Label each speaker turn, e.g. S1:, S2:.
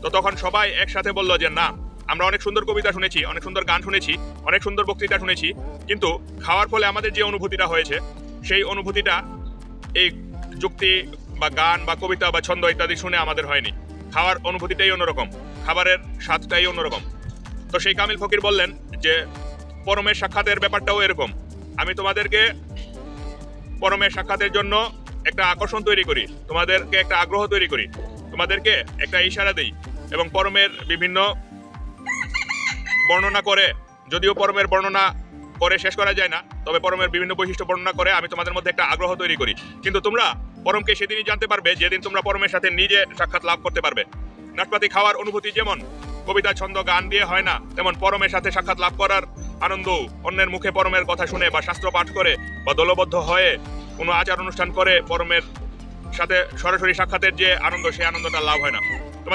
S1: তো তখন সবাই একসাথে বলল যে না, আমরা অনেক সুন্দর কবিতা শুনেছি, অনেক সুন্দর গান শুনেছি, অনেক সুন্দর বক্তৃতা শুনেছি, কিন্তু খাওয়ার ফলে আমাদের যে অনুভূতিটা হয়েছে সেই অনুভূতিটা এই যুক্তি বা গান বা কবিতা বা ছন্দ ইত্যাদি শুনে আমাদের হয়নি। খাওয়ার অনুভূতিটাই অন্যরকম, খাবারের স্বাদটাই অন্যরকম। তো সেই কামিল ফকির বললেন যে পরমের সাক্ষাতের ব্যাপারটাও এরকম। আমি তোমাদেরকে পরমের সাক্ষাতের জন্য একটা আকর্ষণ তৈরি করি, তোমাদেরকে একটা আগ্রহ তৈরি করি, তোমাদেরকে একটা ইশারা দিই এবং পরমের বিভিন্ন বর্ণনা করে, যদিও পরমের বর্ণনা করে শেষ করা যায় না, তবে পরমের বিভিন্ন বৈশিষ্ট্য বর্ণনা করে আমি তোমাদের মধ্যে একটা আগ্রহ তৈরি করি। কিন্তু তোমরা পরমকে সেদিনই জানতে পারবে যেদিন তোমরা পরমের সাথে নিজে সাক্ষাৎ লাভ করতে পারবে। নাশপাতি খাওয়ার অনুভূতি যেমন কবিতা ছন্দ গান দিয়ে হয় না, তেমন পরমের সাথে সাক্ষাৎ লাভ করার আনন্দ অন্যের মুখে পরমের কথা শুনে বা শাস্ত্র পাঠ করে বা দলবদ্ধ হয়ে কোনো আচার অনুষ্ঠান করে পরমের সাথে সরাসরি সাক্ষাতের যে আনন্দ, সেই আনন্দটা লাভ হয় না।